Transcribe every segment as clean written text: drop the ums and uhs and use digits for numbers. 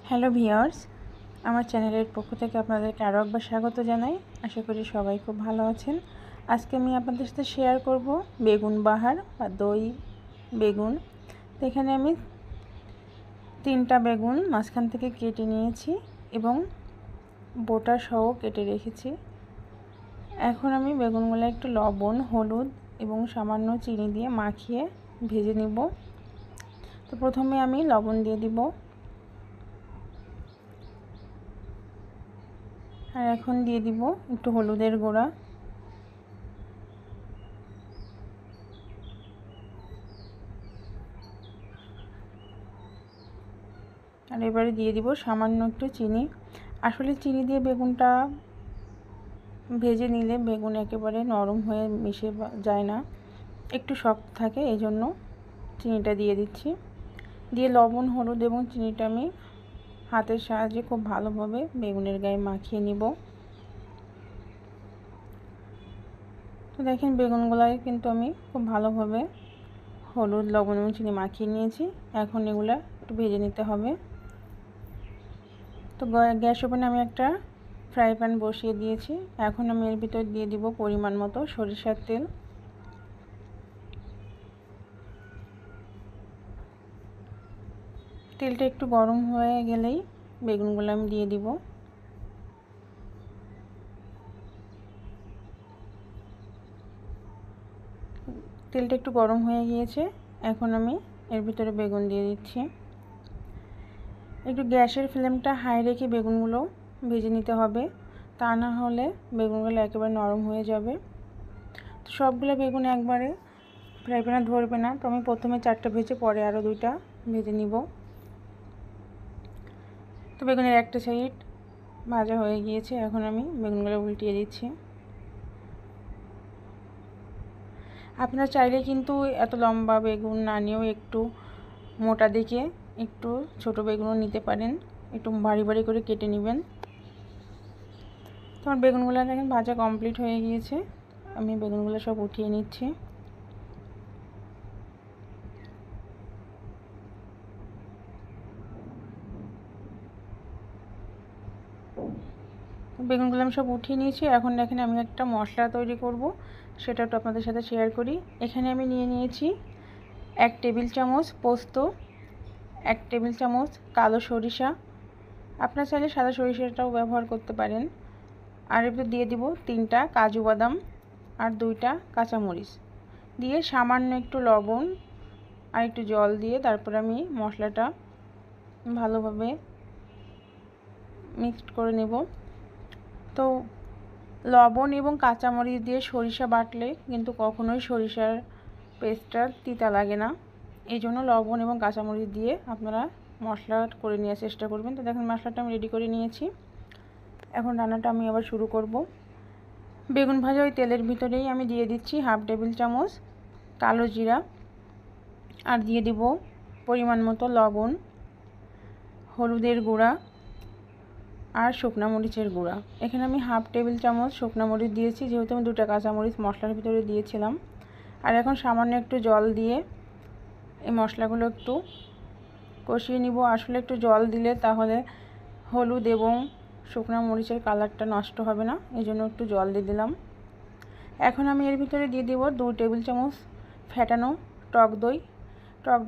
Hello viewers, আমার চ্যানেলের পক্ষ থেকে আপনাদেরকে আরও একবার স্বাগত জানাই। আশা করি সবাই খুব ভালো আছেন। আজকে আমি আপনাদের সাথে শেয়ার করব বেগুন বাহার বা দই বেগুন। তো এখানে আমি 3টা বেগুন মাঝখান থেকে কেটে নিয়েছি এবং বোটা সহ কেটে রেখেছি। এখন আমি বেগুনগুলো একটু লবণ, হলুদ এবং সামান্য চিনি দিয়ে মাখিয়ে ভেজে নিব। তো প্রথমে আমি লবণ দিয়ে দিব, আর এখন দিয়ে দিব একটু হলুদের গুঁড়া, আর এবারে দিয়ে দিব সামান্য একটু চিনি। আসলে চিনি দিয়ে বেগুনটা ভেজে নিলে বেগুন একেবারে নরম হয়ে মিশে যায় না, একটু শক্ত থাকে, এই জন্য চিনিটা দিয়ে দিচ্ছি। দিয়ে লবণ, হলুদ এবং চিনিটা আমি হাতের সাহায্যে খুব ভালোভাবে বেগুনের গায়ে মাখিয়ে নিব। তো দেখেন বেগুনগুলোয় কিন্তু আমি খুব ভালোভাবে হলুদ, লবণ এবং চিনি মাখিয়ে নিয়েছি। এখন এগুলা একটু ভেজে নিতে হবে। তো গ্যাস ওভেনে আমি একটা ফ্রাই প্যান বসিয়ে দিয়েছি। এখন আমি এর ভিতর দিয়ে দিব পরিমাণ মতো সরিষার তেল। তেলটা একটু গরম হয়ে গেলেই বেগুনগুলো আমি দিয়ে দিব। তেলটা একটু গরম হয়ে গিয়েছে, এখন আমি এর ভিতরে বেগুন দিয়ে দিচ্ছি। একটু গ্যাসের ফ্লেমটা হাই রেখে বেগুনগুলো ভেজে নিতে হবে, তা না হলে বেগুনগুলো একেবারে নরম হয়ে যাবে। তো সবগুলো বেগুন একবারে ফ্রাই প্যানে ধরবে না, তো আমি প্রথমে 4টা ভেজে পরে আরও 2টা ভেজে নিব। তো বেগুনের একটা সাইড ভাজা হয়ে গিয়েছে, এখন আমি বেগুনগুলো উল্টিয়ে দিচ্ছি। আপনারা চাইলে কিন্তু এত লম্বা বেগুন না নিয়েও একটু মোটা দেখে একটু ছোট বেগুনও নিতে পারেন, একটু ভারী ভারী করে কেটে নেবেন। তোমার বেগুনগুলো দেখেন ভাজা কমপ্লিট হয়ে গিয়েছে, আমি বেগুনগুলো সব উঠিয়ে নিচ্ছি। বেগুনগুলো আমি সব উঠিয়ে নিয়েছি। এখন দেখেন আমি একটা মশলা তৈরি করব, সেটা একটু আপনাদের সাথে শেয়ার করি। এখানে আমি নিয়ে নিয়েছি 1 টেবিল চামচ পোস্ত, 1 টেবিল চামচ কালো সরিষা, আপনারা চাইলে সাদা সরিষাটাও ব্যবহার করতে পারেন। আর এবার দিয়ে দিব 3টা কাজু বাদাম আর 2টা কাঁচামরিচ দিয়ে সামান্য একটু লবণ আর একটু জল দিয়ে তারপর আমি মশলাটা ভালোভাবে মিক্সড করে নেব। তো লবণ এবং কাঁচামরিচ দিয়ে সরিষা বাটলে কিন্তু কখনোই সরিষার পেস্টটা তিতা লাগে না, এই জন্য লবণ এবং কাঁচামরিচ দিয়ে আপনারা মশলা করে নেওয়ার চেষ্টা করবেন। তো দেখেন মশলাটা আমি রেডি করে নিয়েছি। এখন রান্নাটা আমি আবার শুরু করব। বেগুন ভাজা ওই তেলের ভিতরেই আমি দিয়ে দিচ্ছি 1/2 টেবিল চামচ কালো জিরা, আর দিয়ে দিব পরিমাণ মতো লবণ, হলুদের গুঁড়া আর শুকনা মরিচের গুঁড়া। এখানে আমি 1/2 টেবিল চামচ শুকনা মরিচ দিয়েছি, যেহেতু আমি 2টা কাঁচামরিচ মশলার ভিতরে দিয়েছিলাম। আর এখন সামান্য একটু জল দিয়ে এই মশলাগুলো একটু কষিয়ে নিব। আসলে একটু জল দিলে তাহলে হলুদ এবং শুকনা মরিচের কালারটা নষ্ট হবে না, এই জন্য একটু জল দিয়ে দিলাম। এখন আমি এর ভিতরে দিয়ে দেব 2 টেবিল চামচ ফেটানো টক দই। টক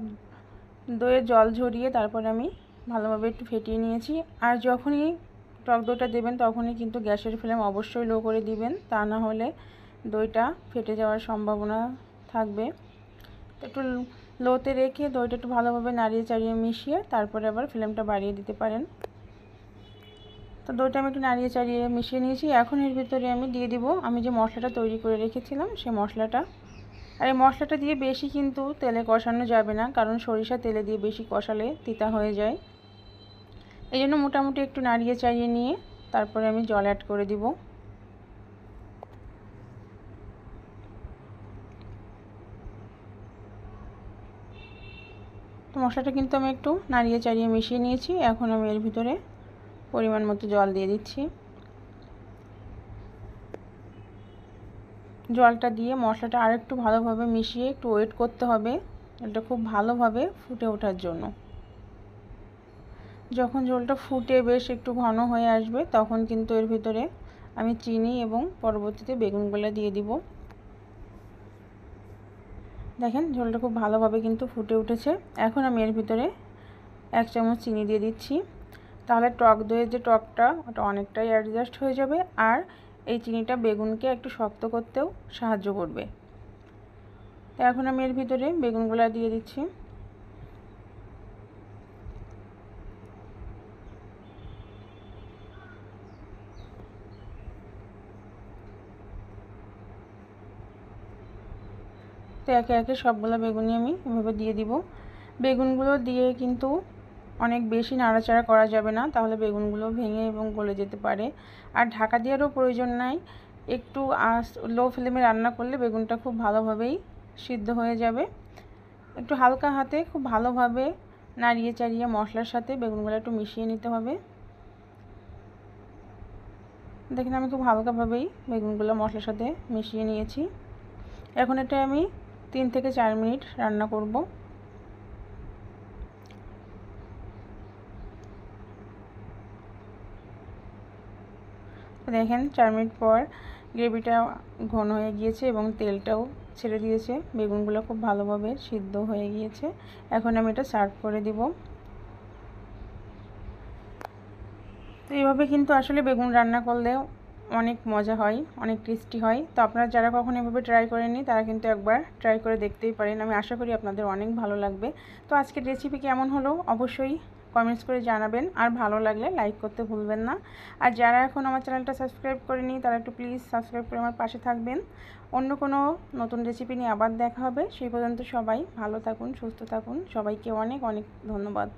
দইয়ের জল ঝরিয়ে তারপরে আমি ভালোভাবে একটু ফেটিয়ে নিয়েছি। আর যখনই টক দইটা দেবেন তখনই কিন্তু গ্যাসের ফ্লেম অবশ্যই লো করে দিবেন, তা না হলে দইটা ফেটে যাওয়ার সম্ভাবনা থাকবে। একটু লোতে রেখে দইটা একটু ভালোভাবে নাড়িয়ে চাড়িয়ে মিশিয়ে তারপরে আবার ফ্লেমটা বাড়িয়ে দিতে পারেন। তো দইটা আমি একটু নাড়িয়ে চাড়িয়ে মিশিয়ে নিয়েছি। এখন এর ভিতরে আমি দিয়ে দিব আমি যে মশলাটা তৈরি করে রেখেছিলাম সেই মশলাটা। আর এই মশলাটা দিয়ে বেশি কিন্তু তেলে কষানো যাবে না, কারণ সরিষা তেলে দিয়ে বেশি কষালে তিতা হয়ে যায়। এই জন্য মোটামুটি একটু নাড়িয়ে চাড়িয়ে নিয়ে তারপরে আমি জল অ্যাড করে দিব। তো মশলাটা কিন্তু আমি একটু নাড়িয়ে চাড়িয়ে মিশিয়ে নিয়েছি। এখন আমি এর ভিতরে পরিমাণ মতো জল দিয়ে দিচ্ছি। জলটা দিয়ে মশলাটা আরেকটু ভালোভাবে মিশিয়ে একটু ওয়েট করতে হবে, এটা খুব ভালোভাবে ফুটে ওঠার জন্য। যখন ঝোলটা ফুটে বেশ একটু ঘন হয়ে আসবে তখন কিন্তু এর ভিতরে আমি চিনি এবং পরবর্তীতে বেগুনগুলো দিয়ে দিব। দেখেন ঝোলটা খুব ভালোভাবে কিন্তু ফুটে উঠেছে। এখন আমি এর ভিতরে 1 চামচ চিনি দিয়ে দিচ্ছি। তাহলে টক দইয়ের যে টকটা ওটা অনেকটাই অ্যাডজাস্ট হয়ে যাবে, আর এই চিনিটা বেগুনকে একটু শক্ত করতেও সাহায্য করবে। তো এখন আমি এর ভিতরে বেগুনগুলো দিয়ে দিচ্ছি। তো একে একে সবগুলো বেগুনই আমি এভাবে দিয়ে দিব। বেগুনগুলো দিয়ে কিন্তু অনেক বেশি নাড়াচাড়া করা যাবে না, তাহলে বেগুনগুলো ভেঙে এবং গলে যেতে পারে। আর ঢাকা দেওয়ারও প্রয়োজন নাই, একটু লো ফ্লেমে রান্না করলে বেগুনটা খুব ভালোভাবেই সিদ্ধ হয়ে যাবে। একটু হালকা হাতে খুব ভালোভাবে নাড়িয়ে চাড়িয়ে মশলার সাথে বেগুনগুলো একটু মিশিয়ে নিতে হবে। দেখেন আমি খুব হালকাভাবেই বেগুনগুলো মশলার সাথে মিশিয়ে নিয়েছি। এখন এটা আমি 3 থেকে 4 মিনিট রান্না করব। দেখেন 4 মিনিট পর গ্রেভিটা ঘন হয়ে গিয়েছে এবং তেলটাও ছেড়ে দিয়েছে, বেগুনগুলো খুব ভালোভাবে সিদ্ধ হয়ে গিয়েছে। এখন আমি এটা সার্ভ করে দিব। তো এইভাবে কিন্তু আসলে বেগুন রান্না করলে অনেক মজা হয়, অনেক টেস্টি হয়। তো আপনারা যারা কখনো এভাবে ট্রাই করেননি তারা কিন্তু একবার ট্রাই করে দেখতেই পারেন। আমি আশা করি আপনাদের অনেক ভালো লাগবে। তো আজকের রেসিপি কেমন হলো অবশ্যই কমেন্টস করে জানাবেন, আর ভালো লাগলে লাইক করতে ভুলবেন না। আর যারা এখন আমার চ্যানেলটা সাবস্ক্রাইব করেনি তারা একটু প্লিজ সাবস্ক্রাইব করে আমার পাশে থাকবেন। অন্য কোনো নতুন রেসিপি নিয়ে আবার দেখা হবে। সেই পর্যন্ত সবাই ভালো থাকুন, সুস্থ থাকুন। সবাইকে অনেক অনেক ধন্যবাদ।